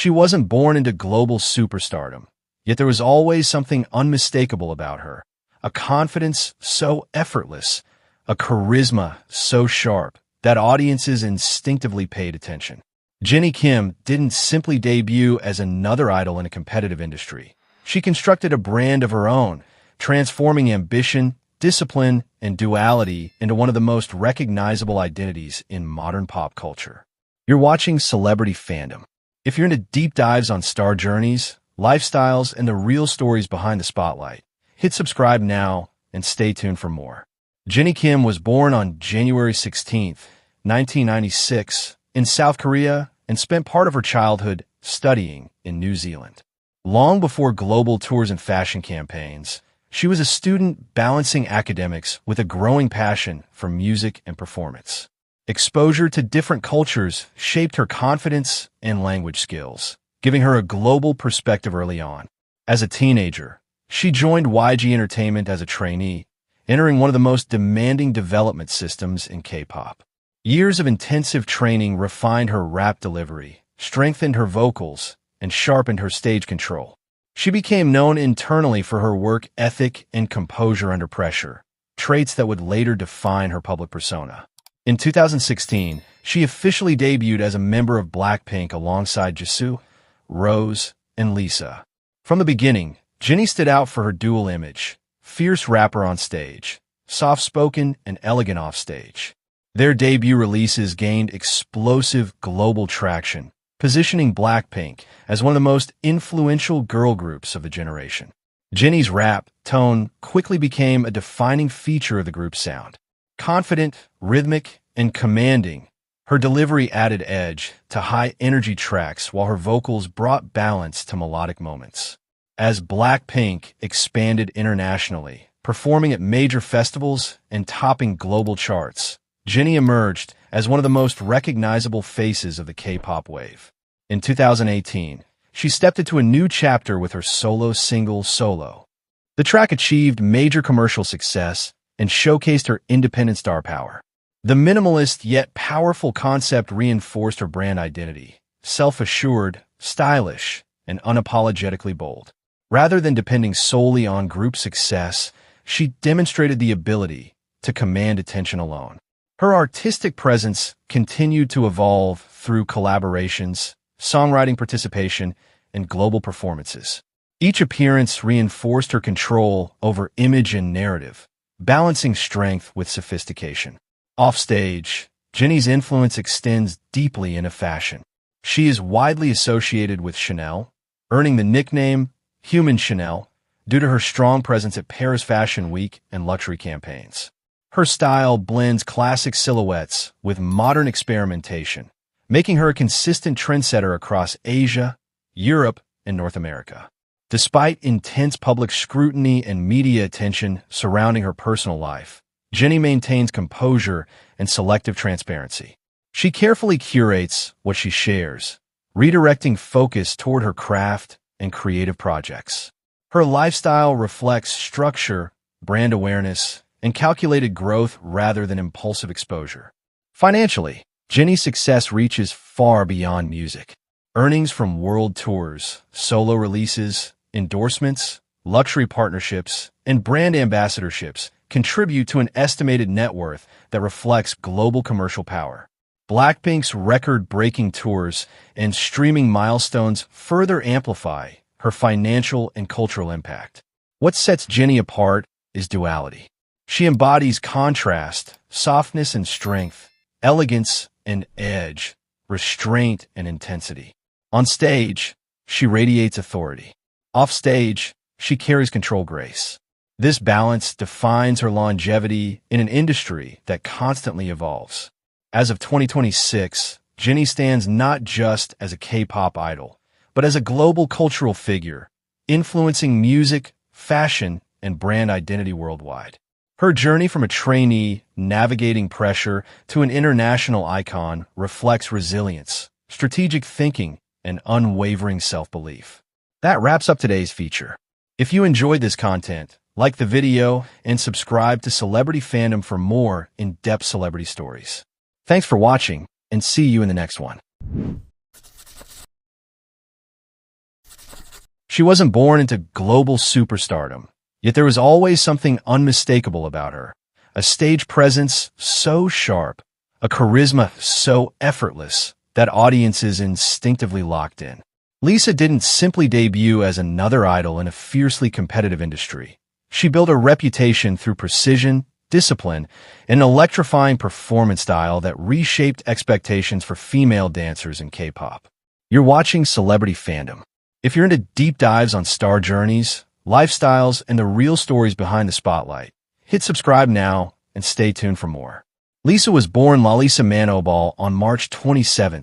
She wasn't born into global superstardom, yet there was always something unmistakable about her. A confidence so effortless, a charisma so sharp that audiences instinctively paid attention. Jennie Kim didn't simply debut as another idol in a competitive industry. She constructed a brand of her own, transforming ambition, discipline, and duality into one of the most recognizable identities in modern pop culture. You're watching Celebrity Fandom. If you're into deep dives on star journeys, lifestyles, and the real stories behind the spotlight, hit subscribe now and stay tuned for more. Jennie Kim was born on January 16, 1996, in South Korea and spent part of her childhood studying in New Zealand. Long before global tours and fashion campaigns, she was a student balancing academics with a growing passion for music and performance. Exposure to different cultures shaped her confidence and language skills, giving her a global perspective early on. As a teenager, she joined YG Entertainment as a trainee, entering one of the most demanding development systems in K-pop. Years of intensive training refined her rap delivery, strengthened her vocals, and sharpened her stage control. She became known internally for her work ethic and composure under pressure, traits that would later define her public persona. In 2016, she officially debuted as a member of Blackpink alongside Jisoo, Rose, and Lisa. From the beginning, Jennie stood out for her dual image: fierce rapper on stage, soft-spoken and elegant offstage. Their debut releases gained explosive global traction, positioning Blackpink as one of the most influential girl groups of the generation. Jennie's rap tone quickly became a defining feature of the group's sound. Confident, rhythmic, and commanding, her delivery added edge to high-energy tracks while her vocals brought balance to melodic moments. As Blackpink expanded internationally, performing at major festivals and topping global charts, Jennie emerged as one of the most recognizable faces of the K-pop wave. In 2018, she stepped into a new chapter with her solo single, Solo. The track achieved major commercial success and showcased her independent star power. The minimalist yet powerful concept reinforced her brand identity: self-assured, stylish, and unapologetically bold. Rather than depending solely on group success, she demonstrated the ability to command attention alone. Her artistic presence continued to evolve through collaborations, songwriting participation, and global performances. Each appearance reinforced her control over image and narrative, balancing strength with sophistication. Offstage, Jennie's influence extends deeply into fashion. She is widely associated with Chanel, earning the nickname Human Chanel due to her strong presence at Paris Fashion Week and luxury campaigns. Her style blends classic silhouettes with modern experimentation, making her a consistent trendsetter across Asia, Europe, and North America. Despite intense public scrutiny and media attention surrounding her personal life, Jennie maintains composure and selective transparency. She carefully curates what she shares, redirecting focus toward her craft and creative projects. Her lifestyle reflects structure, brand awareness, and calculated growth rather than impulsive exposure. Financially, Jennie's success reaches far beyond music. Earnings from world tours, solo releases, endorsements, luxury partnerships, and brand ambassadorships contribute to an estimated net worth that reflects global commercial power. Blackpink's record-breaking tours and streaming milestones further amplify her financial and cultural impact. What sets Jennie apart is duality. She embodies contrast, softness and strength, elegance and edge, restraint and intensity. On stage, she radiates authority. Off stage, she carries control grace. This balance defines her longevity in an industry that constantly evolves. As of 2026, Jennie stands not just as a K-pop idol, but as a global cultural figure, influencing music, fashion, and brand identity worldwide. Her journey from a trainee navigating pressure to an international icon reflects resilience, strategic thinking, and unwavering self-belief. That wraps up today's feature. If you enjoyed this content, like the video and subscribe to Celebrity Fandom for more in-depth celebrity stories. Thanks for watching, and see you in the next one. She wasn't born into global superstardom, yet there was always something unmistakable about her. A stage presence so sharp, a charisma so effortless that audiences instinctively locked in. Lisa didn't simply debut as another idol in a fiercely competitive industry. She built a reputation through precision, discipline, and an electrifying performance style that reshaped expectations for female dancers in K-pop. You're watching Celebrity Fandom. If you're into deep dives on star journeys, lifestyles, and the real stories behind the spotlight, hit subscribe now and stay tuned for more. Lisa was born Lalisa Manobal on March 27,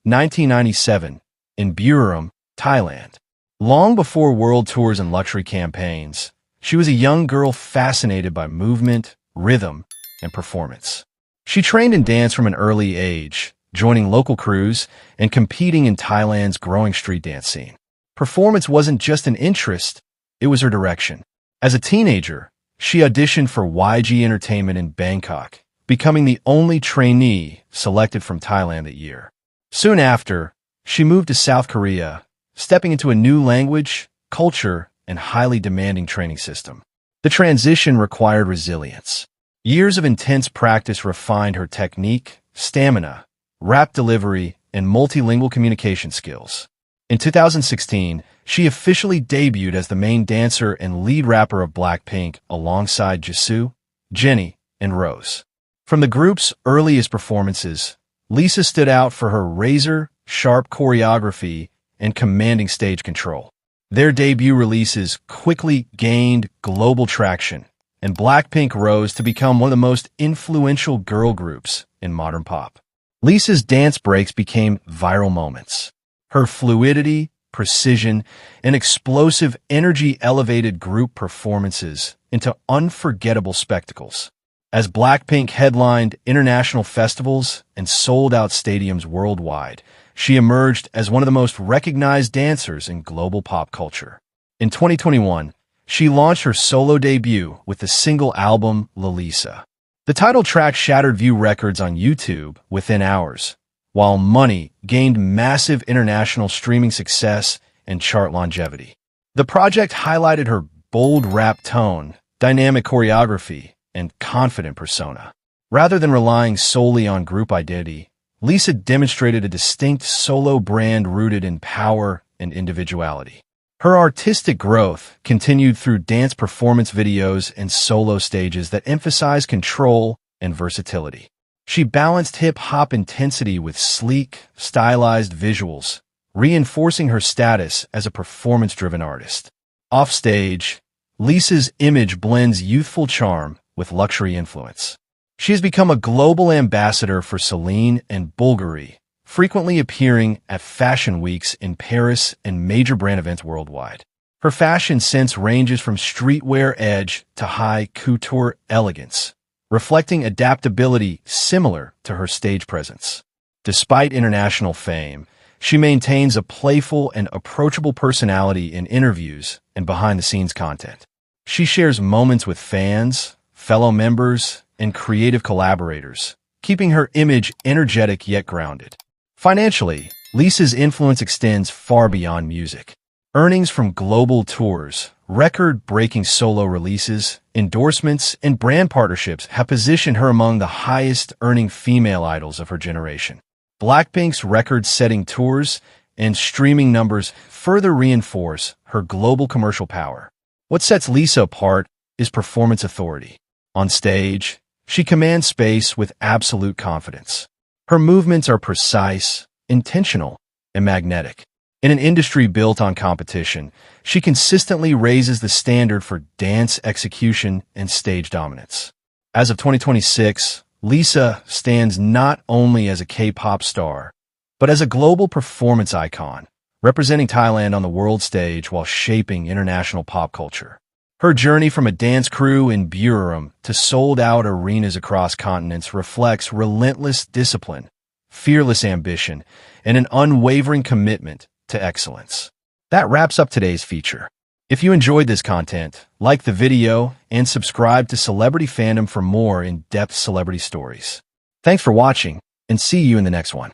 1997, in Buram, Thailand. Long before world tours and luxury campaigns, she was a young girl fascinated by movement, rhythm, and performance. She trained in dance from an early age, joining local crews and competing in Thailand's growing street dance scene. Performance wasn't just an interest, it was her direction. As a teenager, she auditioned for YG Entertainment in Bangkok, becoming the only trainee selected from Thailand that year. Soon after, she moved to South Korea, stepping into a new language, culture, and highly demanding training system. The transition required resilience. Years of intense practice refined her technique, stamina, rap delivery, and multilingual communication skills. In 2016, she officially debuted as the main dancer and lead rapper of Blackpink alongside Jisoo, Jennie, and Rose. From the group's earliest performances, Lisa stood out for her razor-sharp choreography and commanding stage control. Their debut releases quickly gained global traction, and Blackpink rose to become one of the most influential girl groups in modern pop. Lisa's dance breaks became viral moments. Her fluidity, precision, and explosive energy elevated group performances into unforgettable spectacles. As Blackpink headlined international festivals and sold out stadiums worldwide, she emerged as one of the most recognized dancers in global pop culture. In 2021, she launched her solo debut with the single album Lalisa. The title track shattered view records on YouTube within hours, while Money gained massive international streaming success and chart longevity. The project highlighted her bold rap tone, dynamic choreography, and confident persona. Rather than relying solely on group identity, Lisa demonstrated a distinct solo brand rooted in power and individuality. Her artistic growth continued through dance performance videos and solo stages that emphasized control and versatility. She balanced hip-hop intensity with sleek, stylized visuals, reinforcing her status as a performance-driven artist. Offstage, Lisa's image blends youthful charm with luxury influence. She has become a global ambassador for Celine and Bulgari, frequently appearing at fashion weeks in Paris and major brand events worldwide. Her fashion sense ranges from streetwear edge to high couture elegance, reflecting adaptability similar to her stage presence. Despite international fame, she maintains a playful and approachable personality in interviews and behind-the-scenes content. She shares moments with fans, fellow members, and creative collaborators, keeping her image energetic yet grounded. Financially, Lisa's influence extends far beyond music. Earnings from global tours, record-breaking solo releases, endorsements, and brand partnerships have positioned her among the highest-earning female idols of her generation. Blackpink's record-setting tours and streaming numbers further reinforce her global commercial power. What sets Lisa apart is performance authority. On stage, she commands space with absolute confidence. Her movements are precise, intentional, and magnetic. In an industry built on competition, she consistently raises the standard for dance execution and stage dominance. As of 2026, Lisa stands not only as a K-pop star, but as a global performance icon, representing Thailand on the world stage while shaping international pop culture. Her journey from a dance crew in Buram to sold-out arenas across continents reflects relentless discipline, fearless ambition, and an unwavering commitment to excellence. That wraps up today's feature. If you enjoyed this content, like the video and subscribe to Celebrity Fandom for more in-depth celebrity stories. Thanks for watching, and see you in the next one.